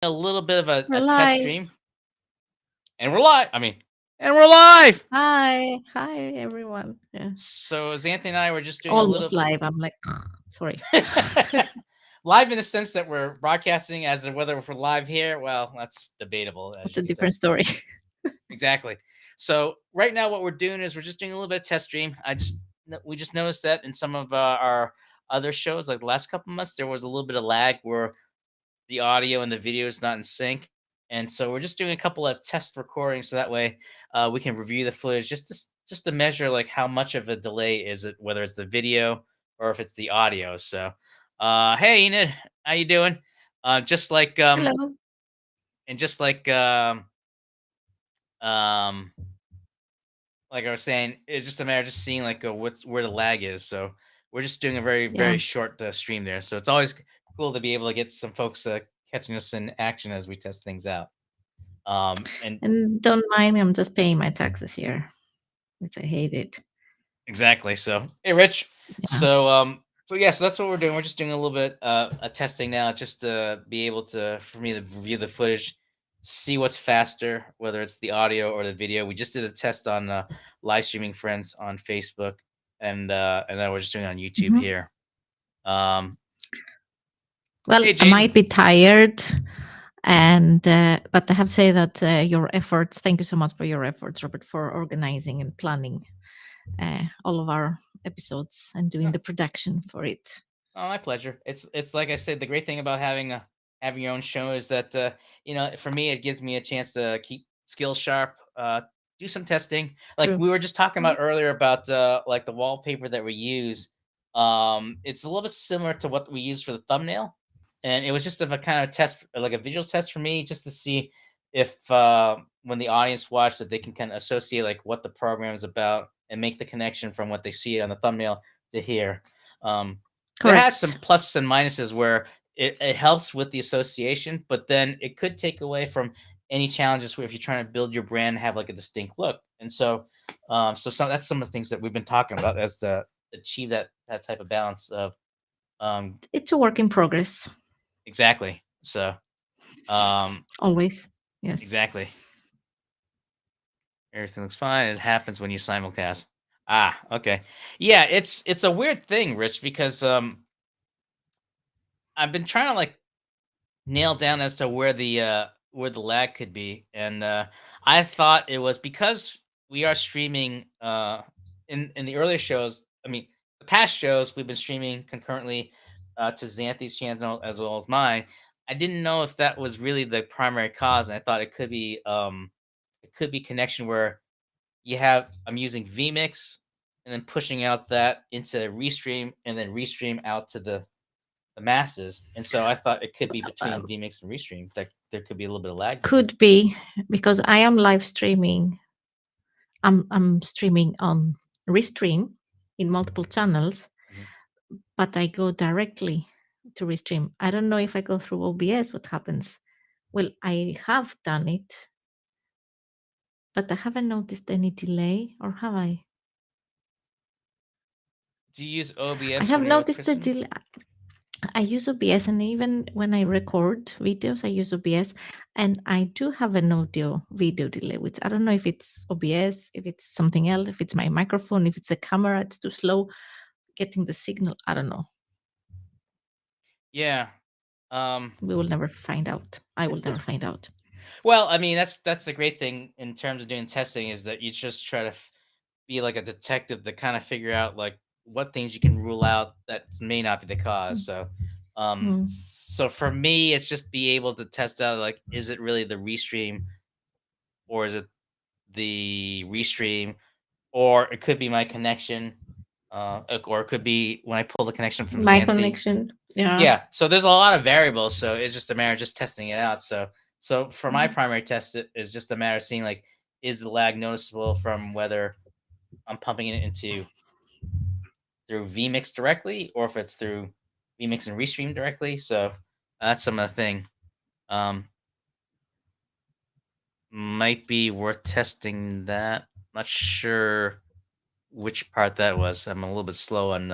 a little bit of We're a test live. stream, and we're live. And we're live. Hi. Hi, everyone. Yeah. So as Anthony and I were just doing a Almost little live. I'm like, sorry. live in the sense that we're broadcasting, as to whether we're live here. Well, that's debatable, as That's you a can tell. different story. Exactly. So right now, what we're doing is we're just doing a little bit of test stream. We just noticed that in some of our other shows, like the last couple months, there was a little bit of lag where the audio and the video is not in sync. And so we're just doing a couple of test recordings, so that way we can review the footage just to measure like how much of a delay is it, whether it's the video or if it's the audio. So, hey Enid, how you doing? Just like Hello. and just um like I was saying, it's just a matter of just seeing like what's where the lag is. So we're just doing a very Yeah. short stream there. So it's always cool to be able to get some folks catching us in action as we test things out. And And don't mind me. I'm just paying my taxes here, which I hate it. exactly. So hey, Rich. Yeah. So yeah. So that's what we're doing. We're just doing a little bit of testing now, just to be able to for me to review the footage, see what's faster, whether it's the audio or the video. We just did a test on live streaming friends on Facebook, and then we're just doing it on YouTube Mhm. here. Um, Well, hey I Jane. might be tired, and but I have to say that your efforts. Thank you so much for your efforts, Robert, for organizing and planning all of our episodes and doing Oh, the production for it. oh, my pleasure. It's like I said, the great thing about having your own show is that for me it gives me a chance to keep skills sharp, do some testing. Like True. we were just talking Mhm. about earlier about like the wallpaper that we use. It's a little bit similar to what we use for the thumbnail, and it was just of a kind of test, like a visual test for me, just to see if when the audience watched that they can kind of associate like what the program is about and make the connection from what they see on the thumbnail to here. Um, it has some Correct. pluses and minuses where it helps with the association, but then it could take away from any challenges where if you're trying to build your brand and have like a distinct look. And so that's some of the things that we've been talking about as to achieve that type of balance of um It's a work in progress. exactly. So um Always. Yes. exactly. Everything looks fine. It happens when you simulcast. Ah, okay. Yeah, it's a weird thing, Rich, because I've been trying to like nail down as to where the lag could be, and I thought it was because we are streaming in the earlier shows. I mean, the past shows we've been streaming concurrently to Xanthi's channel as well as mine. I didn't know if that was really the primary cause, and I thought it could be connection where I'm using vmix and then pushing out that into restream and then restream out to the masses. And so I thought it could be between vmix and restream that there could be a little bit of lag there. Could be because I am live streaming. I'm streaming on Restream in multiple channels, Mhm. but I go directly to Restream. I don't know if I go through OBS, what happens. Well, I have done it, but I haven't noticed any delay, or have I? Do you use I OBS have when you're with noticed the Kristen? delay. I use OBS, and even when I record videos, I use OBS, and I do have an audio video delay, which I don't know if it's OBS, if it's something else, if it's my microphone, if it's the camera, it's too slow getting the signal. I don't know. Yeah. Um, We will never find out. I will never find out. well, I mean, that's the great thing in terms of doing testing is that you just try to be like a detective to kind of figure out like what things you can rule out that may not be the cause. Mm. So for me, it's just be able to test out like, is it really the restream or is it the restream, or it could be my connection, or it could be when I pull the connection from My Xanthi. connection. Yeah. Yeah, so there's a lot of variables, so it's just a matter of just testing it out. So for my Mm. primary test, it is just a matter of seeing like, is the lag noticeable from whether I'm pumping it into through vmix directly or if it's through vmix and restream directly. So that's some of the thing. Um, might be worth testing that. Not sure which part that was. I'm a little bit slow on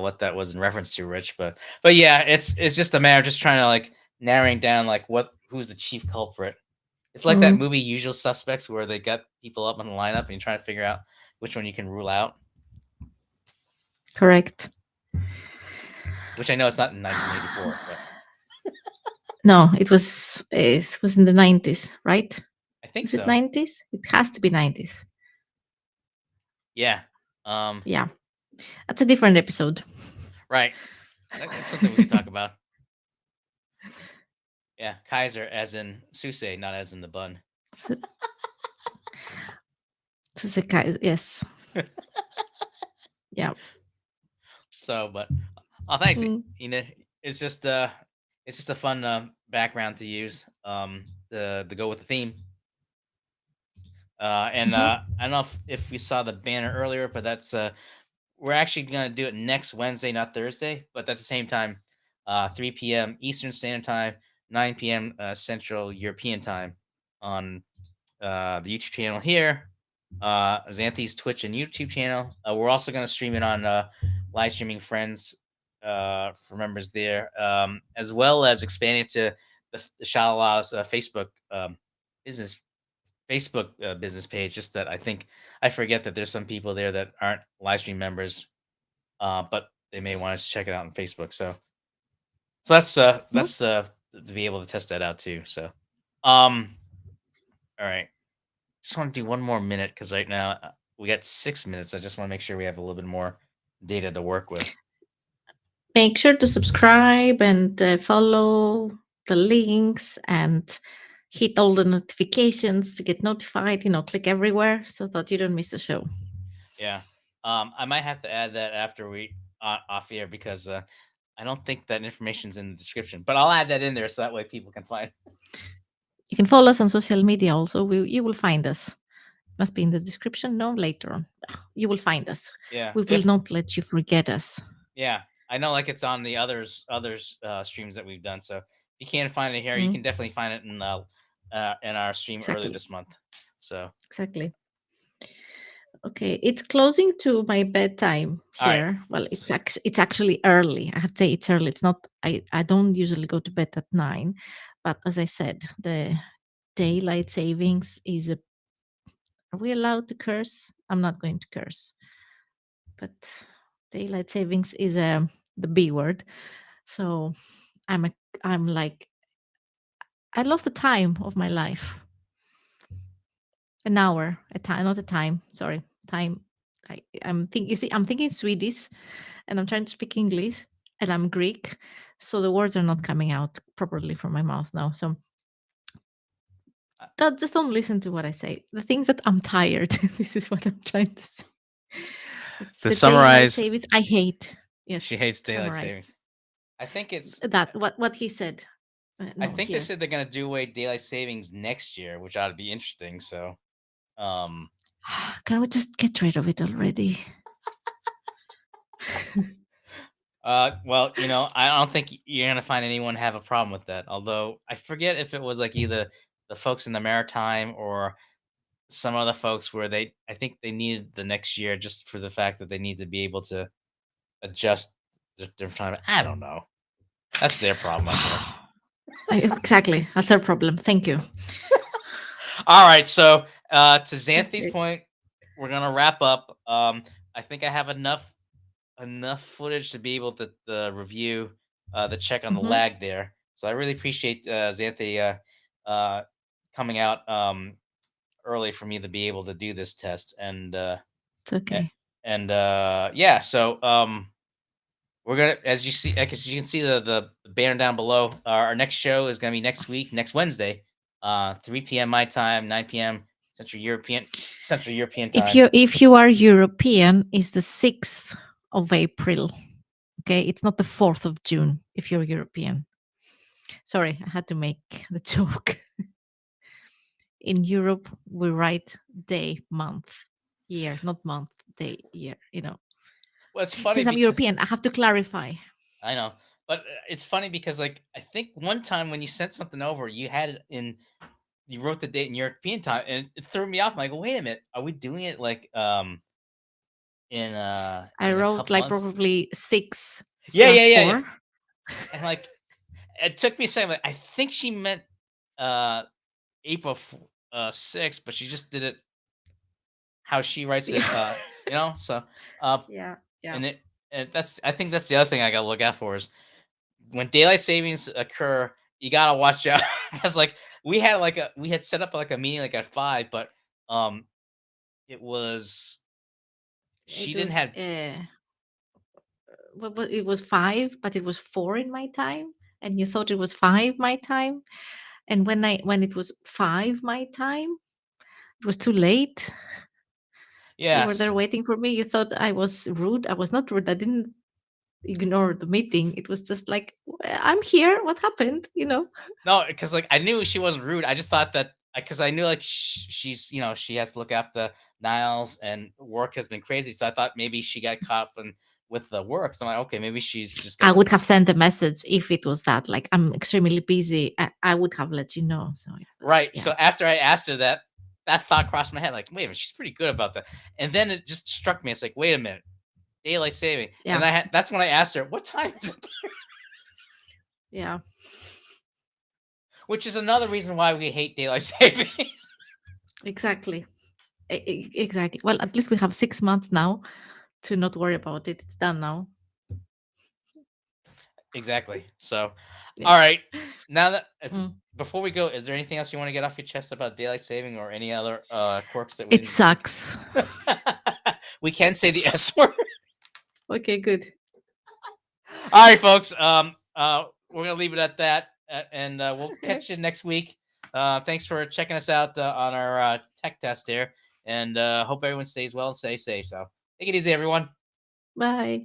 what that was in reference to, Rich. But yeah, it's just a matter of just trying to like narrowing down like who's the chief culprit. It's like that Mm, movie Usual Suspects where they got people up in the lineup and you try to figure out which one you can rule out. correct. Which I know it's not in 1984, but No, it was in the 90s, right? I think Was it so. 90s? It has to be 90s. Yeah. Um. Yeah, that's a different episode. Right. That's something we could talk about. Yeah, Kaiser, as in Suse, not as in the bun. S- Suzuka, yes. Yeah. So, but thanks. Mm, You know, it's just it's just a fun background to use to go with the theme. And mhm. I don't know if we saw the banner earlier, but that's we're actually gonna do it next Wednesday, not Thursday, but at the same time, 3 p.m. Eastern Standard Time, 9 p.m. Central European Time on the YouTube channel here, Xanthi's Twitch and YouTube channel. We're also going to stream it on live streaming friends for members there, as well as expand it to the Shalala's Facebook business business page. Just that I think I forget that there's some people there that aren't live stream members, but they may want to check it out on Facebook. So Mm. that's to be able to test that out too. So, um, all right. Just want to do one more minute because right now we got 6 minutes. I just want to make sure we have a little bit more data to work with. Make sure to subscribe and follow the links and hit all the notifications to get notified. Click everywhere so that you don't miss the show. Yeah. I might have to add that after we off air because I don't think that information's in the description, but I'll add that in there so that way people can find. You can follow us on social media also. You will find us. Must be in the description. No, later on. You will find us. Yeah. We will If not let you forget us. yeah, I know like it's on the others streams that we've done. So if you can't find it here, you Mm, can definitely find it in our stream earlier exactly. this month. So Exactly. Okay, it's closing to my bedtime all right. here. Well, So, it's actually early. I have to say it's early. It's not. I don't usually go to bed at 9, but as I said, the daylight savings is a. Are we allowed to curse? I'm not going to curse, but daylight savings is the B word. So I'm a. I'm like I lost the time of my life. An hour, a time, not a time. Sorry, time. I'm think. You see, I'm thinking Swedish and I'm trying to speak English and I'm Greek. So the words are not coming out properly from my mouth now. So uh, just don't listen to what I say. The things that I'm tired. This is what I'm trying to say. to The daylight summarize, savings I hate. she Yes, hates daylight summarize savings. I think it's that. What he said. I No, think they here. said they're gonna do away daylight savings next year, which ought to be interesting. So, um, Can we just get rid of it already? well, I don't think you're gonna find anyone have a problem with that. Although I forget if it was like either the folks in the maritime or some other folks where I think they needed the next year just for the fact that they need to be able to adjust their time. I don't know. That's their problem, I guess. Exactly. That's her problem. Thank you. All right, so to Xanthi's Okay. point, we're gonna wrap up. I think I have enough footage to be able to review the check on the Hmm. lag there. So I really appreciate Xanthi coming out early for me to be able to do this test It's a- okay. and yeah. So we're gonna, as you see, because you can see the banner down below. Our next show is gonna be next week, next Wednesday, 3 p.m. my time, 9 p.m. Central European If time. you are European, it's the 6th of April. Okay, it's not the 4th of June if you're European. Sorry, I had to make the joke. In Europe, we write day, month, year, not month, day, year. Well, it's funny Since I'm because European, I have to clarify. I know, but it's funny because like I think one time when you sent something over, you wrote the date in European time, and it threw me off. I'm like, wait a minute, are we doing it like I in a wrote couple like months? probably 6 Yeah, slash yeah, yeah, yeah. 4. And like it took me a second. Like, I think she meant uh April 6th, but she just did it how she writes Yeah. it. So uh, Yeah. Yeah. and it and that's I think that's the other thing I gotta look out for is when daylight savings occur. You gotta watch out because like we had set up like a meeting like at 5, but um it was she It didn't was have. it was 5, but it was 4 in my time, and you thought it was 5 my time. And when it was 5 my time, it was too late. You were Yes. there waiting for me. You thought I was rude. I was not rude. I didn't ignore the meeting. It was just like, I'm here. What happened? No, because like I knew she wasn't rude. I just thought that because I knew like she's she has to look after Niles and work has been crazy. So I thought maybe she got caught up with the work. So I'm like, okay, maybe she's just got I to. would have sent the message if it was that. Like, I'm extremely busy. I would have let you know. So it was, Right. yeah. So after I asked her that, that thought crossed my head. Like, wait a minute, she's pretty good about that. And then it just struck me. It's like, wait a minute, daylight saving. And Yeah. that's when I asked her, what time is it? Yeah. Which is another reason why we hate daylight savings. Exactly. Exactly. Well, at least we have 6 months now to not worry about it. It's done now. Exactly. So, Yeah. all right. Now that it's Mm. before we go, is there anything else you want to get off your chest about daylight saving or any other quirks that we It didn't get sucks. to? We can say the S word. Okay, good. All right, folks. We're gonna leave it at that, and we'll Okay. catch you next week. Thanks for checking us out on our tech test here, and hope everyone stays well and stay safe. So take it easy, everyone. Bye.